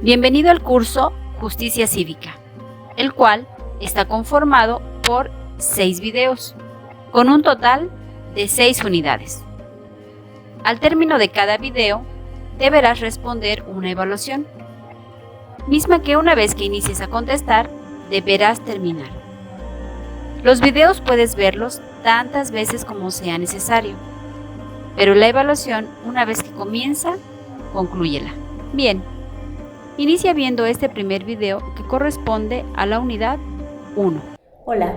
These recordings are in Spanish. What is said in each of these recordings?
Bienvenido al curso Justicia Cívica, el cual está conformado por 6 videos, con un total de 6 unidades. Al término de cada video, deberás responder una evaluación, misma que una vez que inicies a contestar, deberás terminar. Los videos puedes verlos tantas veces como sea necesario, pero la evaluación, una vez que comienza, conclúyela. Bien, inicia viendo este primer video que corresponde a la unidad 1. Hola,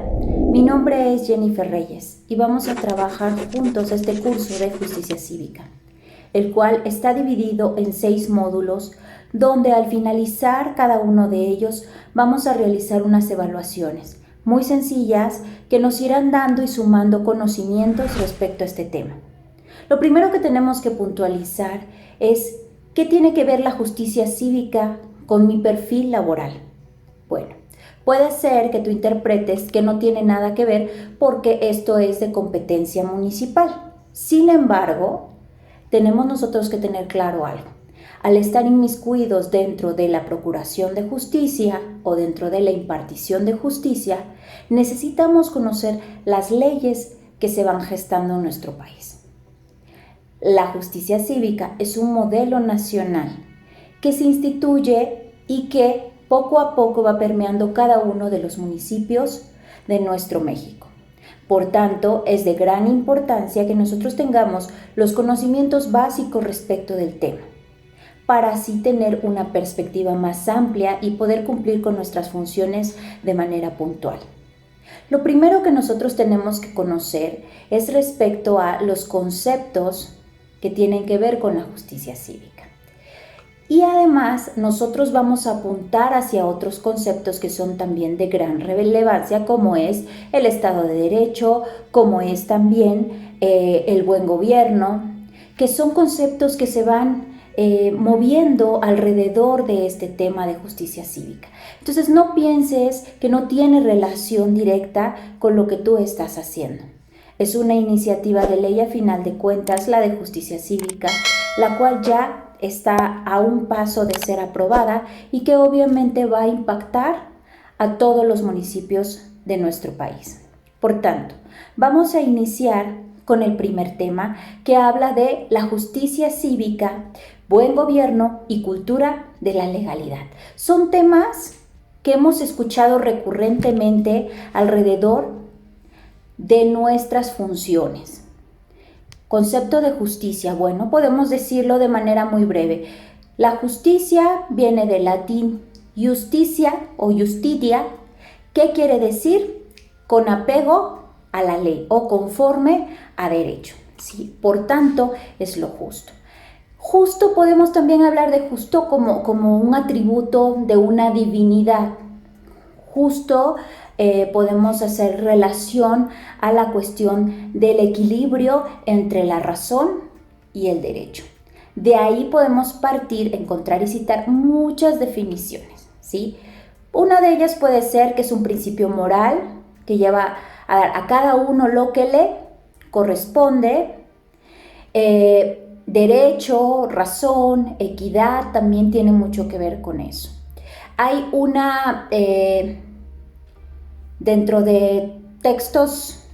mi nombre es Jennifer Reyes y vamos a trabajar juntos este curso de Justicia Cívica, el cual está dividido en 6 módulos donde al finalizar cada uno de ellos vamos a realizar unas evaluaciones muy sencillas que nos irán dando y sumando conocimientos respecto a este tema. Lo primero que tenemos que puntualizar es ¿qué tiene que ver la justicia cívica con mi perfil laboral? Bueno, puede ser que tú interpretes que no tiene nada que ver porque esto es de competencia municipal. Sin embargo, tenemos nosotros que tener claro algo. Al estar inmiscuidos dentro de la procuración de justicia o dentro de la impartición de justicia, necesitamos conocer las leyes que se van gestando en nuestro país. La justicia cívica es un modelo nacional que se instituye y que poco a poco va permeando cada uno de los municipios de nuestro México. Por tanto, es de gran importancia que nosotros tengamos los conocimientos básicos respecto del tema, para así tener una perspectiva más amplia y poder cumplir con nuestras funciones de manera puntual. Lo primero que nosotros tenemos que conocer es respecto a los conceptos que tienen que ver con la justicia cívica. Y además nosotros vamos a apuntar hacia otros conceptos que son también de gran relevancia, como es el Estado de Derecho, como es también el buen gobierno, que son conceptos que se van moviendo alrededor de este tema de justicia cívica. Entonces no pienses que no tiene relación directa con lo que tú estás haciendo. Es una iniciativa de ley a final de cuentas, la de justicia cívica, la cual ya está a un paso de ser aprobada y que obviamente va a impactar a todos los municipios de nuestro país. Por tanto, vamos a iniciar con el primer tema que habla de la justicia cívica, buen gobierno y cultura de la legalidad. Son temas que hemos escuchado recurrentemente alrededor de nuestras funciones. Concepto de justicia, bueno, podemos decirlo de manera muy breve. La justicia viene del latín justitia o justitia, que quiere decir con apego a la ley o conforme a derecho. ¿Sí? Por tanto, es lo justo. Justo podemos también hablar de justo como un atributo de una divinidad. Justo podemos hacer relación a la cuestión del equilibrio entre la razón y el derecho. De ahí podemos partir, encontrar y citar muchas definiciones, ¿sí? Una de ellas puede ser que es un principio moral que lleva a dar a cada uno lo que le corresponde. Derecho, razón, equidad también tiene mucho que ver con eso. Hay una... dentro de textos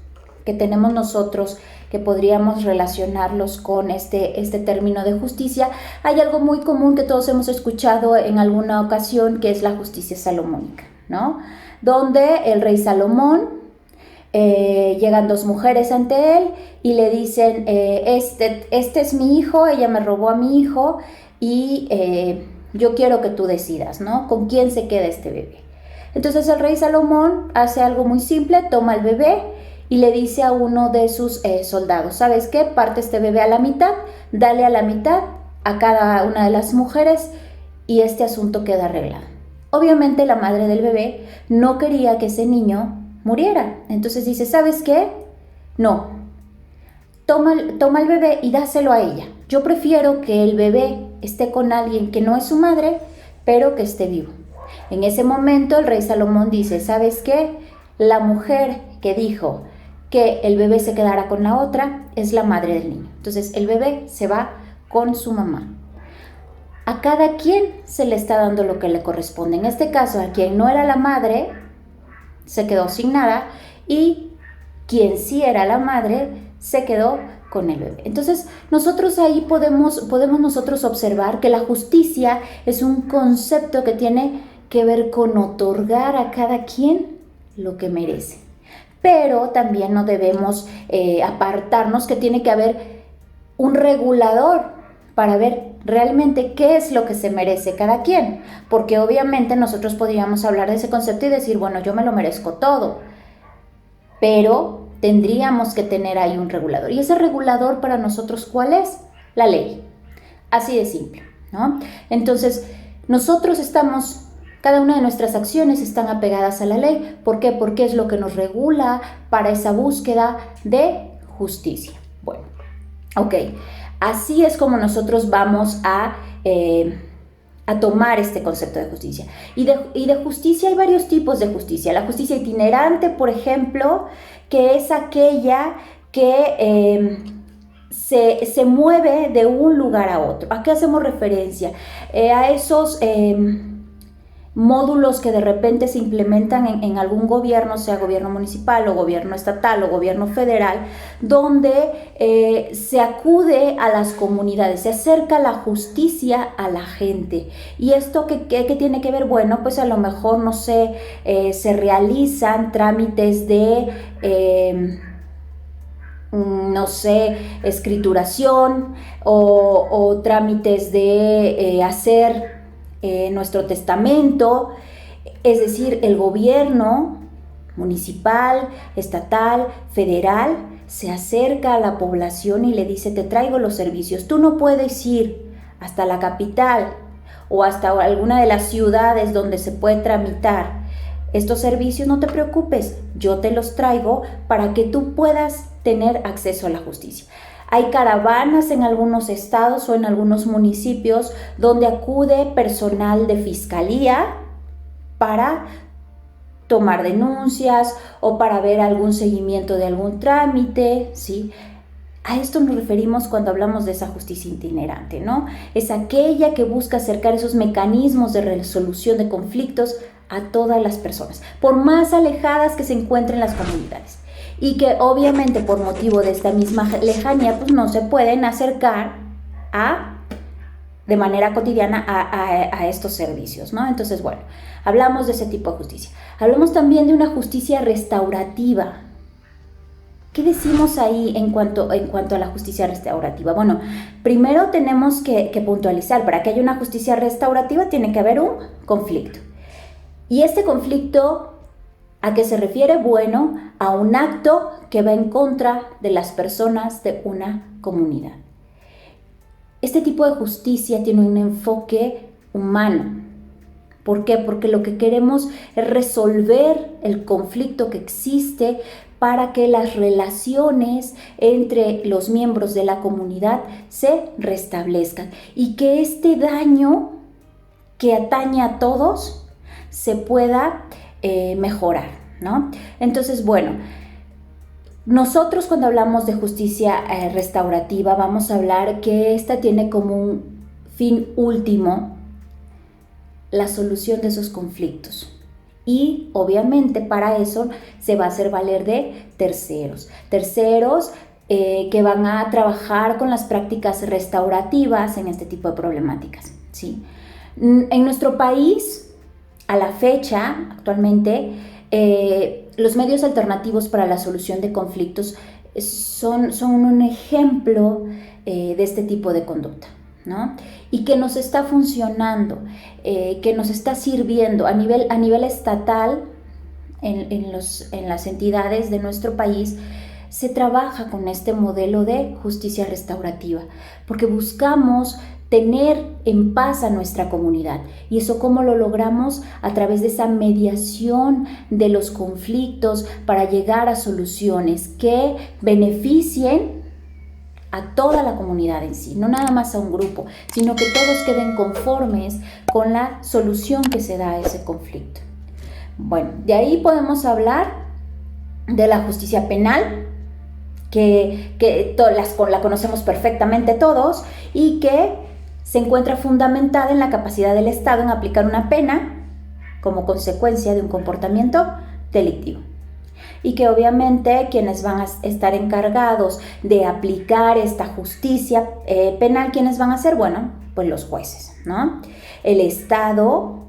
que tenemos nosotros que podríamos relacionarlos con este término de justicia, hay algo muy común que todos hemos escuchado en alguna ocasión, que es la justicia salomónica, ¿no? Donde el rey Salomón, llegan 2 mujeres ante él y le dicen, este es mi hijo, ella me robó a mi hijo y yo quiero que tú decidas, ¿no? ¿Con quién se queda este bebé? Entonces el rey Salomón hace algo muy simple, toma el bebé y le dice a uno de sus soldados, ¿sabes qué? Parte este bebé a la mitad, dale a la mitad a cada una de las mujeres y este asunto queda arreglado. Obviamente la madre del bebé no quería que ese niño muriera, entonces dice, ¿sabes qué? No, toma el bebé y dáselo a ella. Yo prefiero que el bebé esté con alguien que no es su madre, pero que esté vivo. En ese momento el rey Salomón dice, ¿sabes qué? La mujer que dijo que el bebé se quedara con la otra es la madre del niño. Entonces el bebé se va con su mamá. a cada quien se le está dando lo que le corresponde. En este caso, a quien no era la madre, se quedó sin nada, y quien sí era la madre, se quedó con el bebé. Entonces, nosotros ahí podemos nosotros observar que la justicia es un concepto que tiene que ver con otorgar a cada quien lo que merece. Pero también no debemos apartarnos que tiene que haber un regulador para ver realmente qué es lo que se merece cada quien. Porque obviamente nosotros podríamos hablar de ese concepto y decir, bueno, yo me lo merezco todo. Pero tendríamos que tener ahí un regulador. ¿Y ese regulador para nosotros cuál es? La ley. Así de simple, ¿no? Entonces, nosotros cada una de nuestras acciones están apegadas a la ley. ¿Por qué? Porque es lo que nos regula para esa búsqueda de justicia. Bueno, ok. Así es como nosotros vamos a tomar este concepto de justicia. Y de justicia hay varios tipos de justicia. La justicia itinerante, por ejemplo, que es aquella que se mueve de un lugar a otro. ¿A qué hacemos referencia? A esos módulos que de repente se implementan en algún gobierno, sea gobierno municipal o gobierno estatal o gobierno federal, donde se acude a las comunidades, se acerca la justicia a la gente. ¿Y esto qué tiene que ver? Bueno, pues a lo mejor, no sé, se realizan trámites de no sé, escrituración o trámites de hacer nuestro testamento, es decir, el gobierno municipal, estatal, federal, se acerca a la población y le dice, te traigo los servicios, tú no puedes ir hasta la capital o hasta alguna de las ciudades donde se puede tramitar estos servicios, no te preocupes, yo te los traigo para que tú puedas tener acceso a la justicia. Hay caravanas en algunos estados o en algunos municipios donde acude personal de fiscalía para tomar denuncias o para ver algún seguimiento de algún trámite, ¿sí? A esto nos referimos cuando hablamos de esa justicia itinerante, ¿no? Es aquella que busca acercar esos mecanismos de resolución de conflictos a todas las personas, por más alejadas que se encuentren las comunidades. Y que obviamente por motivo de esta misma lejanía, pues no se pueden acercar de manera cotidiana a estos servicios, ¿no? Entonces, bueno, hablamos de ese tipo de justicia. Hablamos también de una justicia restaurativa. ¿Qué decimos ahí en cuanto a la justicia restaurativa? Bueno, primero tenemos que puntualizar, para que haya una justicia restaurativa tiene que haber un conflicto. Y este conflicto, ¿a qué se refiere? Bueno, a un acto que va en contra de las personas de una comunidad. Este tipo de justicia tiene un enfoque humano. ¿Por qué? Porque lo que queremos es resolver el conflicto que existe para que las relaciones entre los miembros de la comunidad se restablezcan y que este daño que atañe a todos se pueda mejorar, ¿no? Entonces, bueno, nosotros cuando hablamos de justicia restaurativa vamos a hablar que esta tiene como un fin último la solución de esos conflictos. Y obviamente para eso se va a hacer valer de terceros que van a trabajar con las prácticas restaurativas en este tipo de problemáticas, ¿sí? En nuestro país, a la fecha, actualmente, los medios alternativos para la solución de conflictos son un ejemplo de este tipo de conducta, ¿no? Y que nos está funcionando, que nos está sirviendo a nivel estatal, en las entidades de nuestro país. Se trabaja con este modelo de justicia restaurativa, porque buscamos tener en paz a nuestra comunidad. ¿Y eso cómo lo logramos? A través de esa mediación de los conflictos para llegar a soluciones que beneficien a toda la comunidad en sí, no nada más a un grupo, sino que todos queden conformes con la solución que se da a ese conflicto. Bueno, de ahí podemos hablar de la justicia penal, que la conocemos perfectamente todos y que se encuentra fundamentada en la capacidad del Estado en aplicar una pena como consecuencia de un comportamiento delictivo. Y que obviamente quienes van a estar encargados de aplicar esta justicia penal, ¿quiénes van a ser? Bueno, pues los jueces, ¿no? El Estado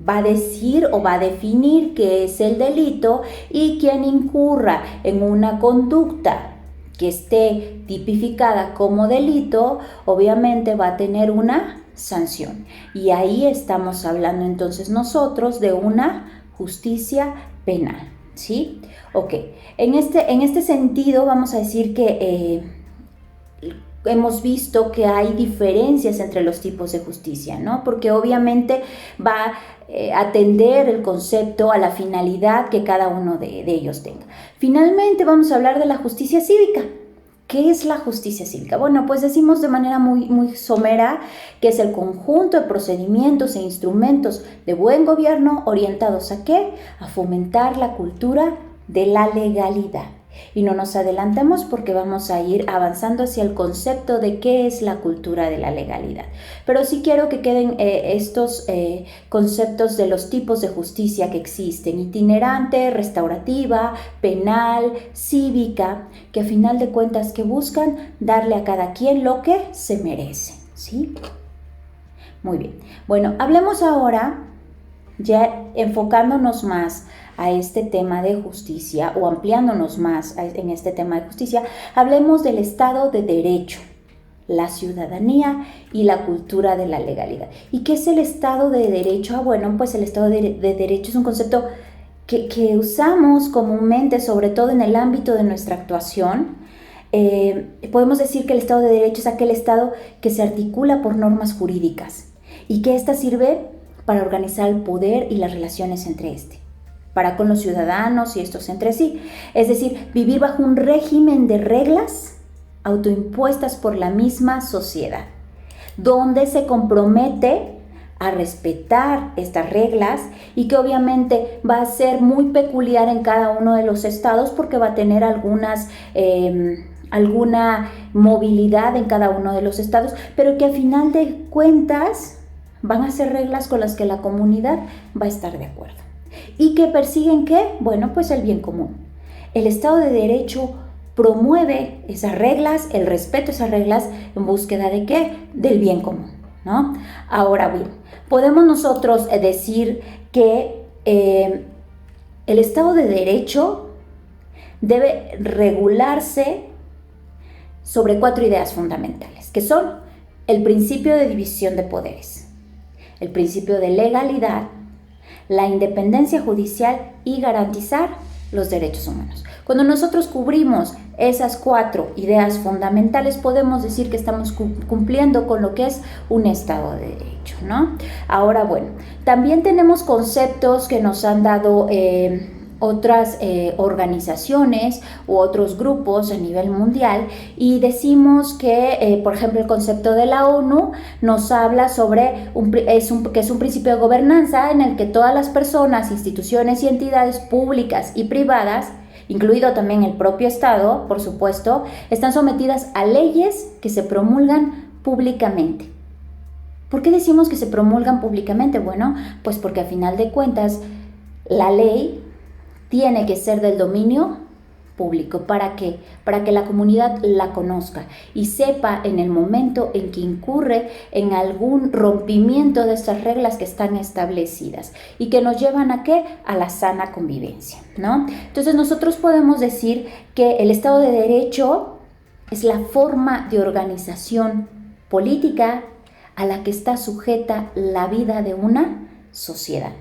va a decir o va a definir qué es el delito, y quien incurra en una conducta que esté tipificada como delito, obviamente va a tener una sanción. Y ahí estamos hablando entonces nosotros de una justicia penal, ¿sí? Ok, en este sentido vamos a decir que hemos visto que hay diferencias entre los tipos de justicia, ¿no? Porque obviamente va a atender el concepto a la finalidad que cada uno de ellos tenga. Finalmente vamos a hablar de la justicia cívica. ¿Qué es la justicia cívica? Bueno, pues decimos de manera muy somera que es el conjunto de procedimientos e instrumentos de buen gobierno orientados ¿a qué? A fomentar la cultura de la legalidad. Y no nos adelantemos porque vamos a ir avanzando hacia el concepto de qué es la cultura de la legalidad. Pero sí quiero que queden estos conceptos de los tipos de justicia que existen: itinerante, restaurativa, penal, cívica, que a final de cuentas que buscan darle a cada quien lo que se merece, ¿sí? Muy bien. Bueno, hablemos ahora, ya enfocándonos más a este tema de justicia o ampliándonos más en este tema de justicia, hablemos del Estado de Derecho, la ciudadanía y la cultura de la legalidad. ¿Y qué es el Estado de Derecho? Bueno, pues el Estado de Derecho es un concepto que usamos comúnmente, sobre todo en el ámbito de nuestra actuación. Podemos decir que el Estado de Derecho es aquel Estado que se articula por normas jurídicas y que ésta sirve para organizar el poder y las relaciones entre para con los ciudadanos y estos entre sí. Es decir, vivir bajo un régimen de reglas autoimpuestas por la misma sociedad, donde se compromete a respetar estas reglas y que obviamente va a ser muy peculiar en cada uno de los estados porque va a tener alguna movilidad en cada uno de los estados, pero que a final de cuentas van a ser reglas con las que la comunidad va a estar de acuerdo. ¿Y que persiguen qué? Bueno, pues el bien común. El Estado de Derecho promueve esas reglas, el respeto a esas reglas en búsqueda de qué? Del bien común, ¿no? Ahora bien, podemos nosotros decir que el Estado de Derecho debe regularse sobre 4 ideas fundamentales, que son el principio de división de poderes, el principio de legalidad, la independencia judicial y garantizar los derechos humanos. Cuando nosotros cubrimos esas 4 ideas fundamentales, podemos decir que estamos cumpliendo con lo que es un Estado de Derecho, ¿no? Ahora, bueno, también tenemos conceptos que nos han dado otras organizaciones u otros grupos a nivel mundial, y decimos que, por ejemplo, el concepto de la ONU nos habla sobre que es un principio de gobernanza en el que todas las personas, instituciones y entidades públicas y privadas, incluido también el propio Estado, por supuesto, están sometidas a leyes que se promulgan públicamente. ¿Por qué decimos que se promulgan públicamente? Bueno, pues porque a final de cuentas la ley tiene que ser del dominio público. ¿Para qué? Para que la comunidad la conozca y sepa en el momento en que incurre en algún rompimiento de estas reglas que están establecidas y que nos llevan ¿a qué? A la sana convivencia, ¿no? Entonces nosotros podemos decir que el Estado de Derecho es la forma de organización política a la que está sujeta la vida de una sociedad,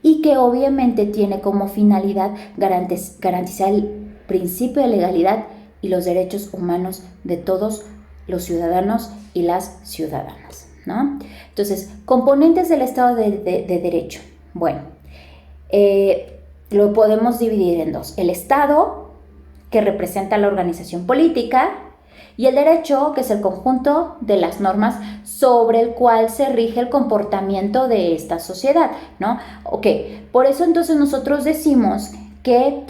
y que obviamente tiene como finalidad garantizar el principio de legalidad y los derechos humanos de todos los ciudadanos y las ciudadanas, ¿no? Entonces, componentes del Estado de Derecho. Bueno, lo podemos dividir en 2. El Estado, que representa la organización política, y el derecho, que es el conjunto de las normas sobre el cual se rige el comportamiento de esta sociedad, ¿no? Ok, por eso entonces nosotros decimos que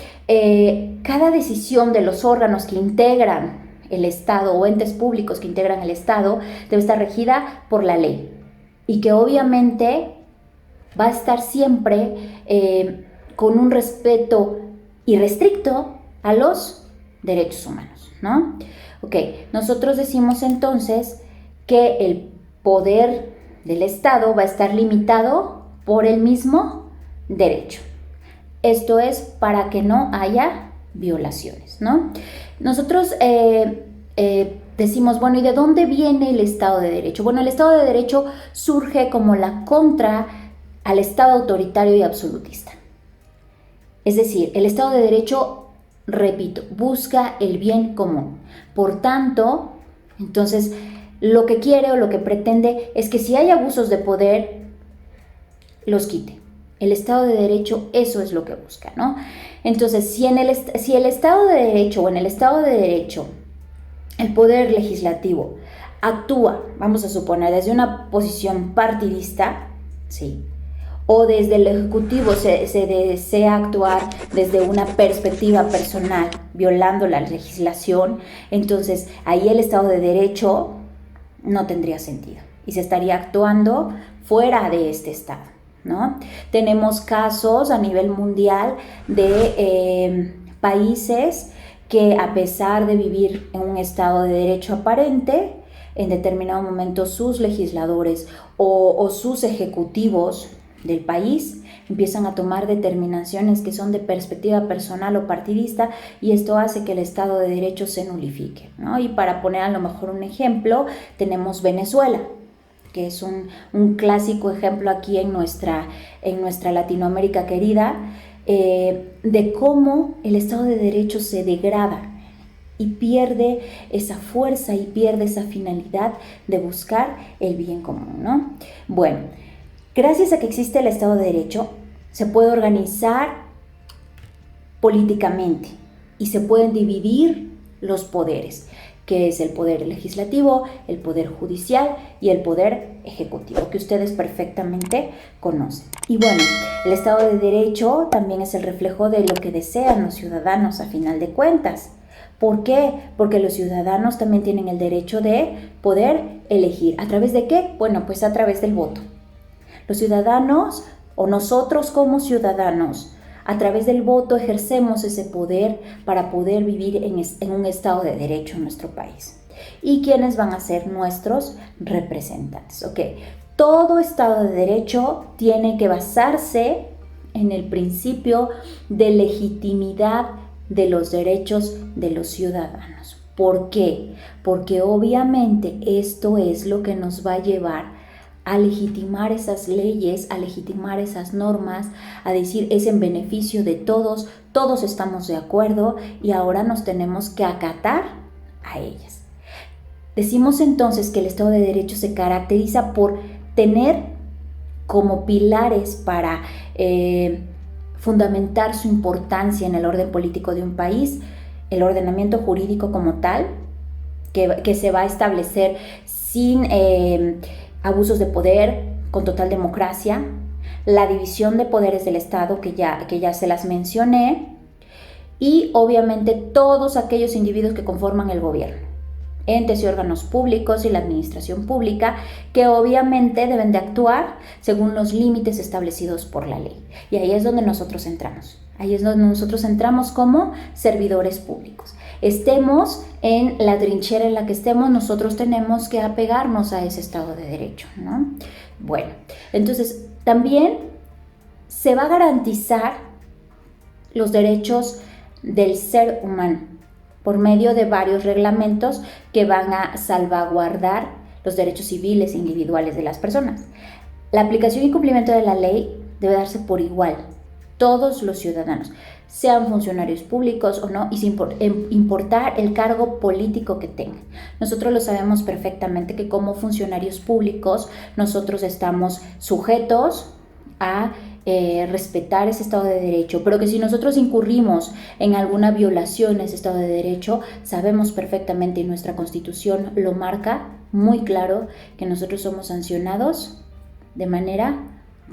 cada decisión de los órganos que integran el Estado o entes públicos que integran el Estado debe estar regida por la ley y que obviamente va a estar siempre con un respeto irrestricto a los derechos humanos, ¿no? Ok, nosotros decimos entonces que el poder del Estado va a estar limitado por el mismo derecho. Esto es para que no haya violaciones, ¿no? Nosotros decimos, bueno, ¿y de dónde viene el Estado de Derecho? Bueno, el Estado de Derecho surge como la contra al Estado autoritario y absolutista. Es decir, el Estado de Derecho, repito, busca el bien común. Por tanto, entonces, lo que quiere o lo que pretende es que si hay abusos de poder, los quite. El Estado de Derecho eso es lo que busca, ¿no? Entonces, si el Estado de Derecho o en el Estado de Derecho el poder legislativo actúa, vamos a suponer, desde una posición partidista, ¿sí? O desde el Ejecutivo se desea actuar desde una perspectiva personal, violando la legislación, entonces ahí el Estado de Derecho no tendría sentido y se estaría actuando fuera de este Estado, ¿no? Tenemos casos a nivel mundial de países que a pesar de vivir en un Estado de Derecho aparente, en determinado momento sus legisladores o sus ejecutivos del país empiezan a tomar determinaciones que son de perspectiva personal o partidista y esto hace que el Estado de Derecho se nulifique, ¿no? Y para poner a lo mejor un ejemplo, tenemos Venezuela, que es un clásico ejemplo aquí en nuestra Latinoamérica querida, de cómo el Estado de Derecho se degrada y pierde esa fuerza y pierde esa finalidad de buscar el bien común, ¿no? Bueno, gracias a que existe el Estado de Derecho, se puede organizar políticamente y se pueden dividir los poderes, que es el poder legislativo, el poder judicial y el poder ejecutivo, que ustedes perfectamente conocen. Y bueno, el Estado de Derecho también es el reflejo de lo que desean los ciudadanos a final de cuentas. ¿Por qué? Porque los ciudadanos también tienen el derecho de poder elegir. ¿A través de qué? Bueno, pues a través del voto. Los ciudadanos o nosotros como ciudadanos, a través del voto ejercemos ese poder para poder vivir en un Estado de Derecho en nuestro país. ¿Y quiénes van a ser nuestros representantes? Ok, todo Estado de Derecho tiene que basarse en el principio de legitimidad de los derechos de los ciudadanos. ¿Por qué? Porque obviamente esto es lo que nos va a llevar a legitimar esas leyes, a legitimar esas normas, a decir es en beneficio de todos, todos estamos de acuerdo y ahora nos tenemos que acatar a ellas. Decimos entonces que el Estado de Derecho se caracteriza por tener como pilares para fundamentar su importancia en el orden político de un país, el ordenamiento jurídico como tal, que se va a establecer sin abusos de poder, con total democracia, la división de poderes del Estado que ya se las mencioné, y obviamente todos aquellos individuos que conforman el gobierno, entes y órganos públicos y la administración pública, que obviamente deben de actuar según los límites establecidos por la ley. Y ahí es donde nosotros entramos. Ahí es donde nosotros entramos como servidores públicos. Estemos en la trinchera en la que estemos, nosotros tenemos que apegarnos a ese Estado de Derecho, ¿no? Bueno, entonces también se va a garantizar los derechos del ser humano por medio de varios reglamentos que van a salvaguardar los derechos civiles e individuales de las personas. La aplicación y cumplimiento de la ley debe darse por igual, todos los ciudadanos, sean funcionarios públicos o no, y sin importar el cargo político que tengan. Nosotros lo sabemos perfectamente que como funcionarios públicos nosotros estamos sujetos a respetar ese Estado de Derecho, pero que si nosotros incurrimos en alguna violación a ese Estado de Derecho, sabemos perfectamente y nuestra Constitución lo marca muy claro que nosotros somos sancionados de manera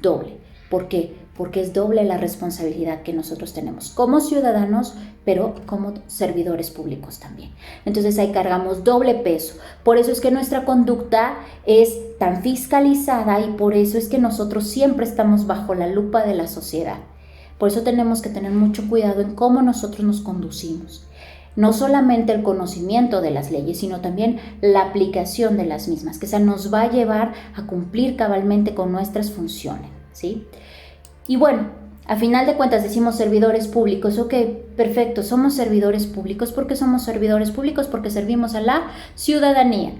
doble. ¿Por qué? Porque es doble la responsabilidad que nosotros tenemos como ciudadanos, pero como servidores públicos también. Entonces ahí cargamos doble peso. Por eso es que nuestra conducta es tan fiscalizada y por eso es que nosotros siempre estamos bajo la lupa de la sociedad. Por eso tenemos que tener mucho cuidado en cómo nosotros nos conducimos. No solamente el conocimiento de las leyes, sino también la aplicación de las mismas, que esa nos va a llevar a cumplir cabalmente con nuestras funciones, ¿sí? Y bueno, a final de cuentas decimos servidores públicos. Ok, perfecto, somos servidores públicos. ¿Por qué somos servidores públicos? Porque servimos a la ciudadanía.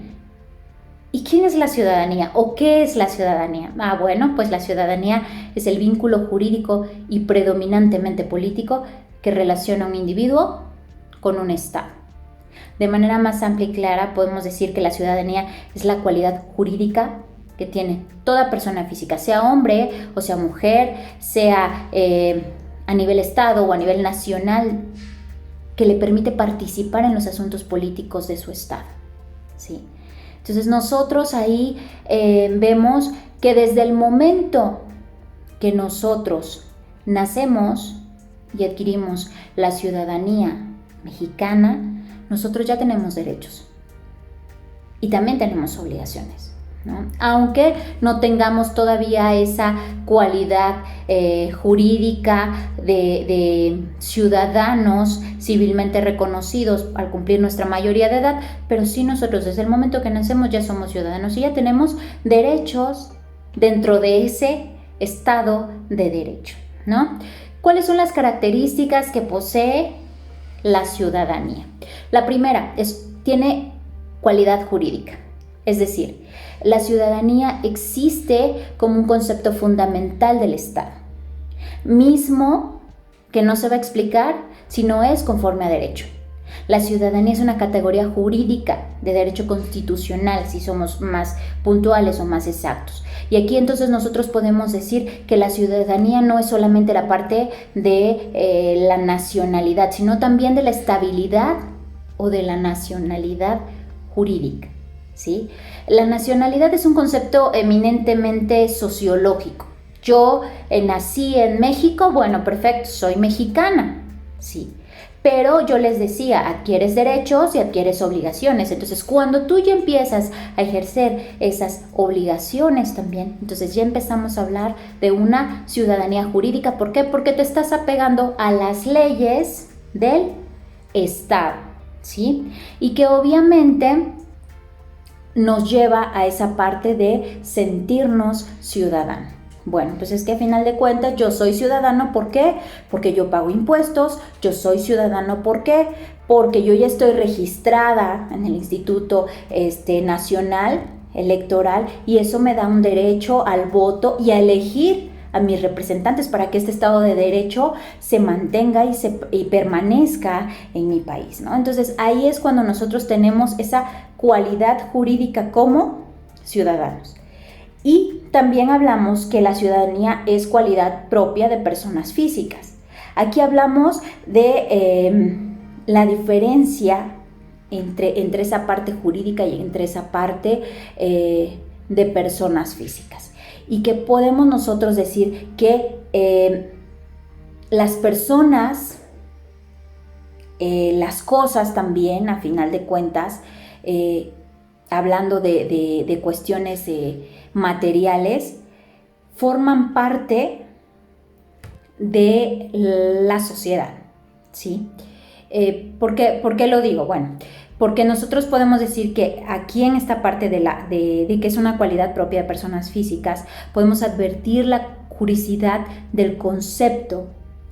¿Y quién es la ciudadanía? ¿O qué es la ciudadanía? Bueno, pues la ciudadanía es el vínculo jurídico y predominantemente político que relaciona a un individuo con un Estado. De manera más amplia y clara podemos decir que la ciudadanía es la cualidad jurídica que tiene toda persona física, sea hombre o sea mujer, sea a nivel Estado o a nivel nacional, que le permite participar en los asuntos políticos de su Estado, ¿sí? Entonces nosotros ahí vemos que desde el momento que nosotros nacemos y adquirimos la ciudadanía mexicana, nosotros ya tenemos derechos y también tenemos obligaciones, ¿no? Aunque no tengamos todavía esa cualidad jurídica de ciudadanos civilmente reconocidos al cumplir nuestra mayoría de edad, pero sí nosotros desde el momento que nacemos ya somos ciudadanos y ya tenemos derechos dentro de ese estado de derecho, ¿no? ¿Cuáles son las características que posee la ciudadanía? La primera tiene cualidad jurídica, es decir, la ciudadanía existe como un concepto fundamental del Estado, mismo que no se va a explicar si no es conforme a derecho. La ciudadanía es una categoría jurídica de derecho constitucional, si somos más puntuales o más exactos. Y aquí entonces nosotros podemos decir que la ciudadanía no es solamente la parte de la nacionalidad, sino también de la estabilidad o de la nacionalidad jurídica, ¿sí? La nacionalidad es un concepto eminentemente sociológico. Yo nací en México, bueno, perfecto, soy mexicana, sí. Pero yo les decía, adquieres derechos y adquieres obligaciones. Entonces, cuando tú ya empiezas a ejercer esas obligaciones también, entonces ya empezamos a hablar de una ciudadanía jurídica. ¿Por qué? Porque te estás apegando a las leyes del Estado, ¿sí? Y que obviamente nos lleva a esa parte de sentirnos ciudadanos. Bueno, pues es que a final de cuentas yo soy ciudadano, ¿por qué? Porque yo pago impuestos, yo soy ciudadano, ¿por qué? Porque yo ya estoy registrada en el Instituto Nacional Electoral y eso me da un derecho al voto y a elegir a mis representantes para que este Estado de Derecho se mantenga y permanezca en mi país, ¿no? Entonces ahí es cuando nosotros tenemos esa cualidad jurídica como ciudadanos. Y también hablamos que la ciudadanía es cualidad propia de personas físicas. Aquí hablamos de la diferencia entre esa parte jurídica y entre esa parte de personas físicas. Y que podemos nosotros decir que las personas, las cosas también, a final de cuentas, hablando de cuestiones materiales, forman parte de la sociedad, ¿sí? ¿Por qué lo digo? Bueno, porque nosotros podemos decir que aquí en esta parte de que es una cualidad propia de personas físicas, podemos advertir la juridicidad del concepto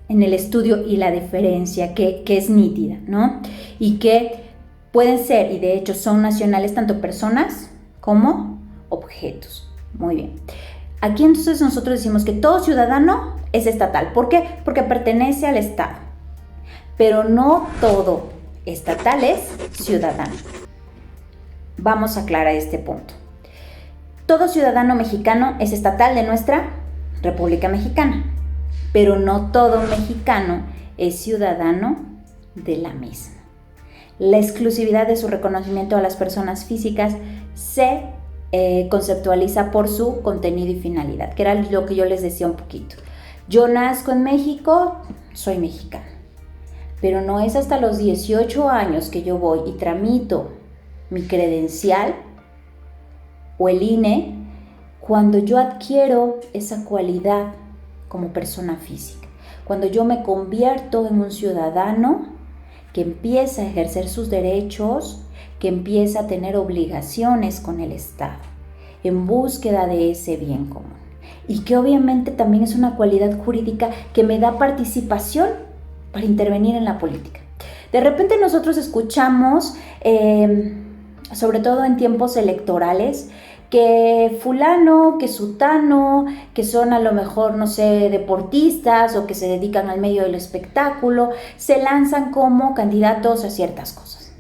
en el estudio y la diferencia que es nítida, ¿no? Y que pueden ser, y de hecho son nacionales, tanto personas como objetos. Muy bien. Aquí entonces nosotros decimos que todo ciudadano es estatal. ¿Por qué? Porque pertenece al Estado. Pero no todo estatal es ciudadano. Vamos a aclarar este punto. Todo ciudadano mexicano es estatal de nuestra República Mexicana, pero no todo mexicano es ciudadano de la misma. La exclusividad de su reconocimiento a las personas físicas se conceptualiza por su contenido y finalidad, que era lo que yo les decía un poquito. Yo nazco en México, soy mexicana, pero no es hasta los 18 años que yo voy y tramito mi credencial o el INE cuando yo adquiero esa cualidad como persona física, cuando yo me convierto en un ciudadano que empieza a ejercer sus derechos, que empieza a tener obligaciones con el Estado, en búsqueda de ese bien común. Y que obviamente también es una cualidad jurídica que me da participación para intervenir en la política. De repente nosotros escuchamos, sobre todo en tiempos electorales, que fulano, que sutano, que son a lo mejor, no sé, deportistas o que se dedican al medio del espectáculo, se lanzan como candidatos a ciertas cosas.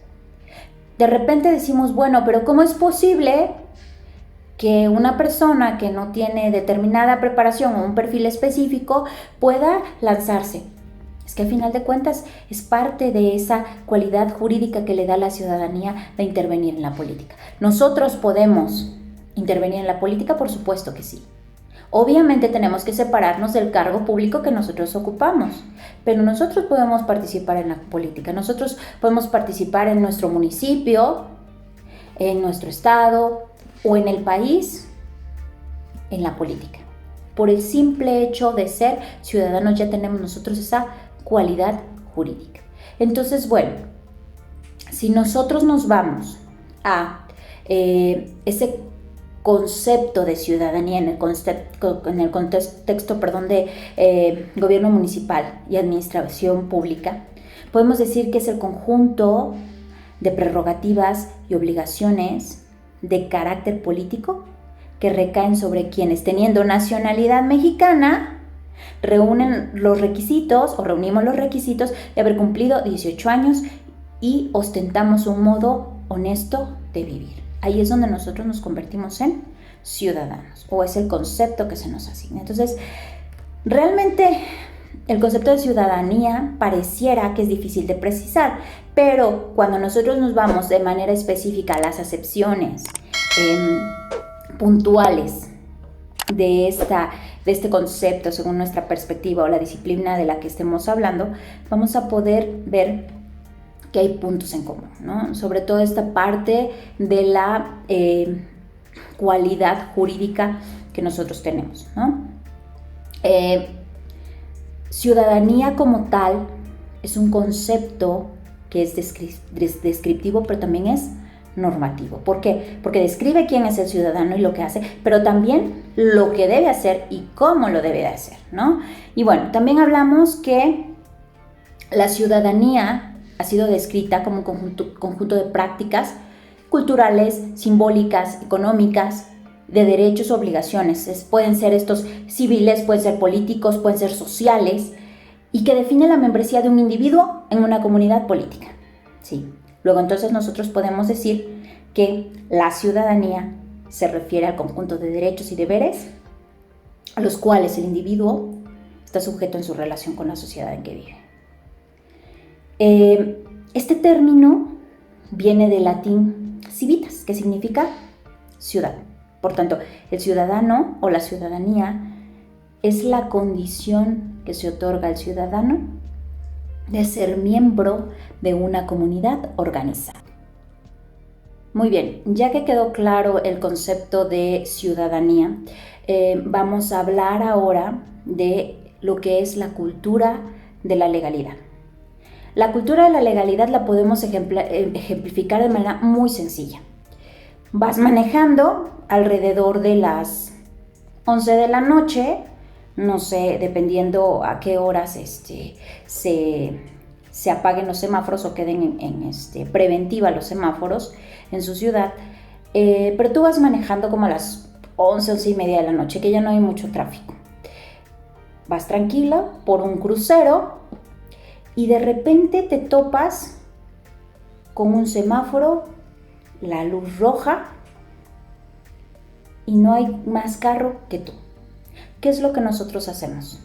De repente decimos, bueno, pero ¿cómo es posible que una persona que no tiene determinada preparación o un perfil específico pueda lanzarse? Es que al final de cuentas es parte de esa cualidad jurídica que le da a la ciudadanía de intervenir en la política. ¿Nosotros podemos intervenir en la política? Por supuesto que sí. Obviamente tenemos que separarnos del cargo público que nosotros ocupamos, pero nosotros podemos participar en la política, nosotros podemos participar en nuestro municipio, en nuestro estado o en el país, en la política. Por el simple hecho de ser ciudadanos ya tenemos nosotros esa cualidad jurídica. Entonces, bueno, si nosotros nos vamos a ese concepto de ciudadanía en el contexto de gobierno municipal y administración pública, podemos decir que es el conjunto de prerrogativas y obligaciones de carácter político que recaen sobre quienes, teniendo nacionalidad mexicana, reúnen los requisitos o reunimos los requisitos de haber cumplido 18 años y ostentamos un modo honesto de vivir. Ahí es donde nosotros nos convertimos en ciudadanos, o es el concepto que se nos asigna. Entonces, realmente el concepto de ciudadanía pareciera que es difícil de precisar, pero cuando nosotros nos vamos de manera específica a las acepciones puntuales de este concepto según nuestra perspectiva o la disciplina de la que estemos hablando, vamos a poder ver que hay puntos en común, ¿no? Sobre todo esta parte de la cualidad jurídica que nosotros tenemos, ¿no? Ciudadanía como tal es un concepto que es descriptivo, pero también es normativo. ¿Por qué? Porque describe quién es el ciudadano y lo que hace, pero también lo que debe hacer y cómo lo debe de hacer, ¿no? Y bueno, también hablamos que la ciudadanía ha sido descrita como un conjunto de prácticas culturales, simbólicas, económicas, de derechos o obligaciones. Pueden ser estos civiles, pueden ser políticos, pueden ser sociales, y que define la membresía de un individuo en una comunidad política. Sí. Luego entonces nosotros podemos decir que la ciudadanía se refiere al conjunto de derechos y deberes a los cuales el individuo está sujeto en su relación con la sociedad en que vive. Este término viene del latín civitas, que significa ciudad. Por tanto, el ciudadano o la ciudadanía es la condición que se otorga al ciudadano de ser miembro de una comunidad organizada. Muy bien, ya que quedó claro el concepto de ciudadanía, vamos a hablar ahora de lo que es la cultura de la legalidad. La cultura de la legalidad la podemos ejemplificar de manera muy sencilla. Vas manejando alrededor de las 11 de la noche, no sé, dependiendo a qué horas se apaguen los semáforos o queden en preventiva los semáforos en su ciudad, pero tú vas manejando como a las 11 y media de la noche, que ya no hay mucho tráfico. Vas tranquila por un crucero y de repente te topas con un semáforo, la luz roja, y no hay más carro que tú. ¿Qué es lo que nosotros hacemos?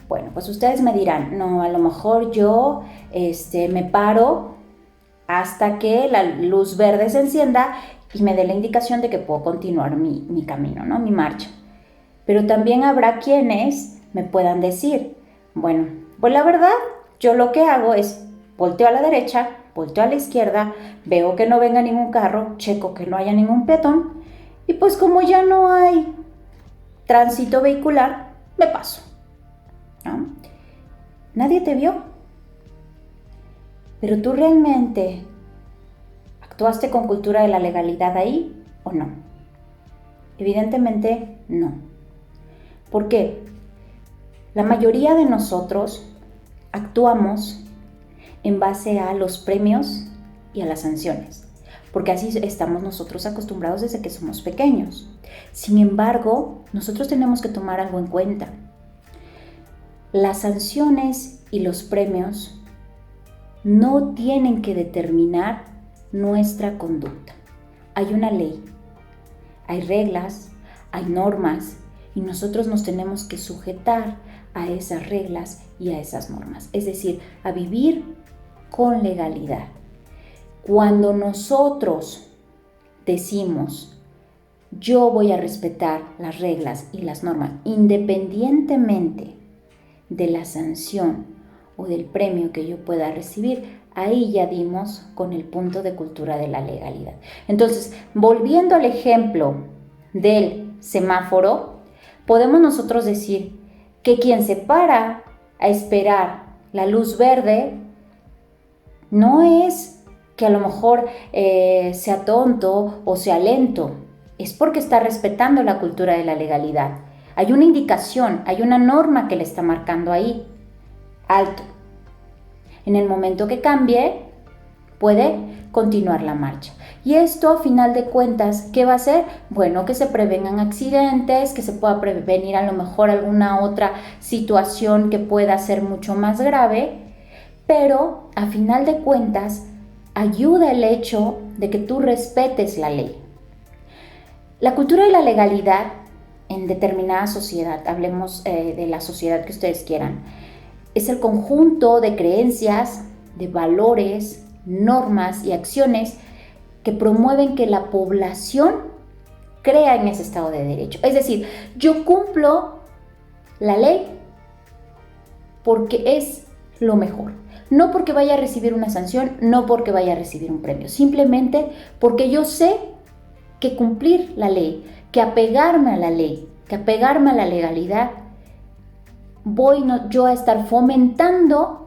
Bueno, pues ustedes me dirán, no, a lo mejor yo me paro hasta que la luz verde se encienda y me dé la indicación de que puedo continuar mi camino, ¿no? Mi marcha. Pero también habrá quienes me puedan decir, bueno, pues la verdad, yo lo que hago es volteo a la derecha, volteo a la izquierda, veo que no venga ningún carro, checo que no haya ningún peatón, y pues como ya no hay tránsito vehicular, me paso, ¿no? Nadie te vio, pero tú realmente ¿actuaste con cultura de la legalidad ahí o no? Evidentemente no. ¿Por qué? La mayoría de nosotros actuamos en base a los premios y a las sanciones, porque así estamos nosotros acostumbrados desde que somos pequeños. Sin embargo, nosotros tenemos que tomar algo en cuenta. Las sanciones y los premios no tienen que determinar nuestra conducta. Hay una ley, hay reglas, hay normas y nosotros nos tenemos que sujetar a esas reglas y a esas normas, es decir, a vivir con legalidad. Cuando nosotros decimos yo voy a respetar las reglas y las normas independientemente de la sanción o del premio que yo pueda recibir, ahí ya dimos con el punto de cultura de la legalidad. Entonces, volviendo al ejemplo del semáforo, podemos nosotros decir que quien se para a esperar la luz verde no es que a lo mejor sea tonto o sea lento, es porque está respetando la cultura de la legalidad. Hay una indicación, hay una norma que le está marcando ahí, alto. En el momento que cambie, puede continuar la marcha. Y esto, a final de cuentas, ¿qué va a hacer? Bueno, que se prevengan accidentes, que se pueda prevenir a lo mejor alguna otra situación que pueda ser mucho más grave, pero a final de cuentas, ayuda el hecho de que tú respetes la ley. La cultura de la legalidad en determinada sociedad, hablemos de la sociedad que ustedes quieran, es el conjunto de creencias, de valores, normas y acciones que promueven que la población crea en ese Estado de Derecho. Es decir, yo cumplo la ley porque es lo mejor. No porque vaya a recibir una sanción, no porque vaya a recibir un premio. Simplemente porque yo sé que cumplir la ley, que apegarme a la ley, que apegarme a la legalidad, voy yo a estar fomentando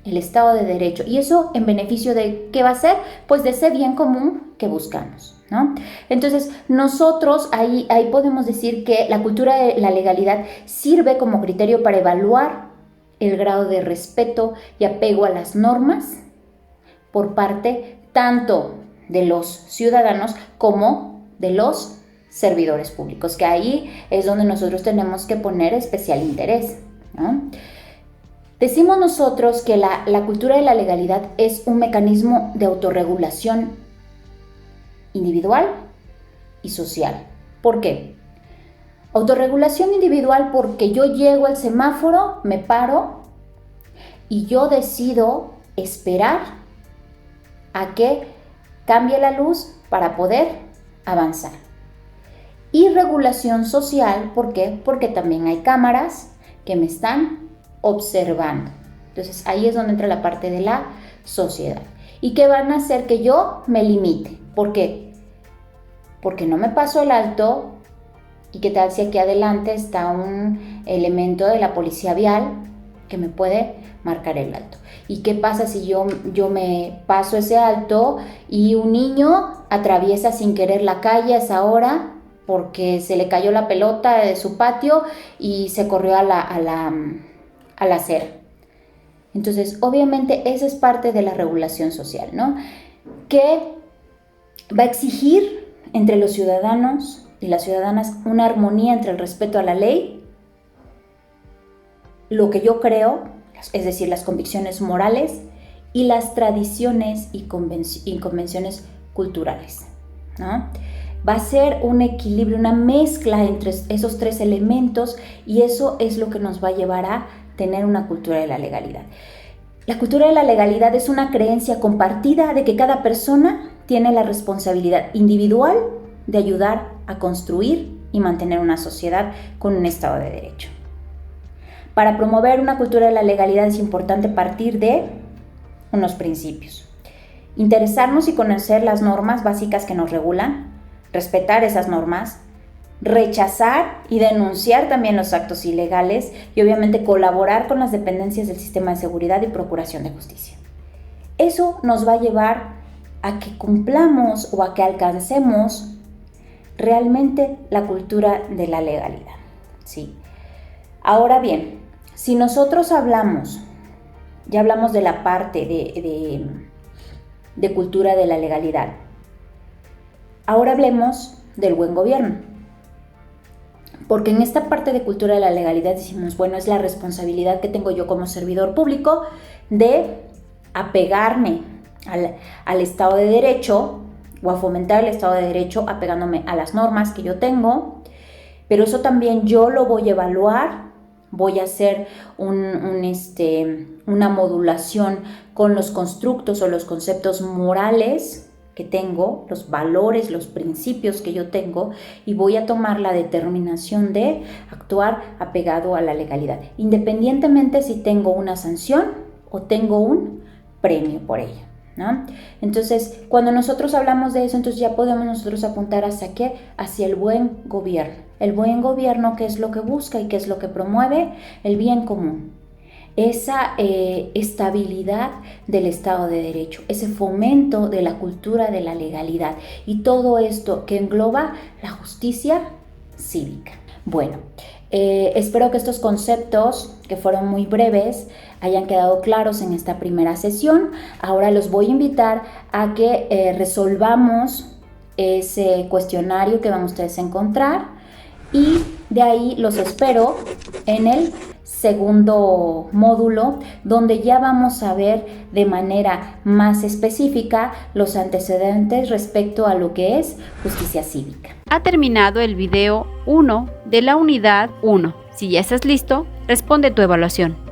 el Estado de Derecho. Y eso en beneficio de, ¿qué va a ser? Pues de ese bien común que buscamos, ¿no? Entonces, nosotros ahí podemos decir que la cultura de la legalidad sirve como criterio para evaluar el grado de respeto y apego a las normas por parte tanto de los ciudadanos como de los servidores públicos, que ahí es donde nosotros tenemos que poner especial interés, ¿no? Decimos nosotros que la cultura de la legalidad es un mecanismo de autorregulación individual y social. ¿Por qué? Autorregulación individual porque yo llego al semáforo, me paro y yo decido esperar a que cambie la luz para poder avanzar. Y regulación social, ¿por qué? Porque también hay cámaras que me están observando. Entonces ahí es donde entra la parte de la sociedad. ¿Y qué van a hacer que yo me limite? ¿Por qué? Porque no me paso el alto. ¿Y qué tal si aquí adelante está un elemento de la policía vial que me puede marcar el alto? ¿Y qué pasa si yo me paso ese alto y un niño atraviesa sin querer la calle a esa hora porque se le cayó la pelota de su patio y se corrió a la acera? Entonces, obviamente, esa es parte de la regulación social, ¿no? Que va a exigir entre los ciudadanos y las ciudadanas una armonía entre el respeto a la ley, lo que yo creo, es decir, las convicciones morales y las tradiciones y convenciones culturales, ¿no? Va a ser un equilibrio, una mezcla entre esos tres elementos y eso es lo que nos va a llevar a tener una cultura de la legalidad. La cultura de la legalidad es una creencia compartida de que cada persona tiene la responsabilidad individual de ayudar a construir y mantener una sociedad con un Estado de Derecho. Para promover una cultura de la legalidad es importante partir de unos principios. Interesarnos y conocer las normas básicas que nos regulan, respetar esas normas, rechazar y denunciar también los actos ilegales y obviamente colaborar con las dependencias del sistema de seguridad y procuración de justicia. Eso nos va a llevar a que cumplamos o a que alcancemos realmente la cultura de la legalidad, ¿sí? Ahora bien, si nosotros ya hablamos de la parte de cultura de la legalidad, ahora hablemos del buen gobierno. Porque en esta parte de cultura de la legalidad decimos, bueno, es la responsabilidad que tengo yo como servidor público de apegarme al Estado de Derecho o a fomentar el Estado de Derecho apegándome a las normas que yo tengo, pero eso también yo lo voy a evaluar, voy a hacer una modulación con los constructos o los conceptos morales que tengo, los valores, los principios que yo tengo, y voy a tomar la determinación de actuar apegado a la legalidad, independientemente si tengo una sanción o tengo un premio por ella, ¿no? Entonces, cuando nosotros hablamos de eso, entonces ya podemos nosotros apuntar hacia ¿qué? Hacia el buen gobierno. El buen gobierno, ¿qué es lo que busca y qué es lo que promueve? El bien común. Esa estabilidad del Estado de Derecho, ese fomento de la cultura de la legalidad y todo esto que engloba la justicia cívica. Bueno, espero que estos conceptos, que fueron muy breves, hayan quedado claros en esta primera sesión. Ahora los voy a invitar a que resolvamos ese cuestionario que van ustedes a encontrar y de ahí los espero en el segundo módulo, donde ya vamos a ver de manera más específica los antecedentes respecto a lo que es justicia cívica. Ha terminado el video 1 de la unidad 1. Si ya estás listo, responde tu evaluación.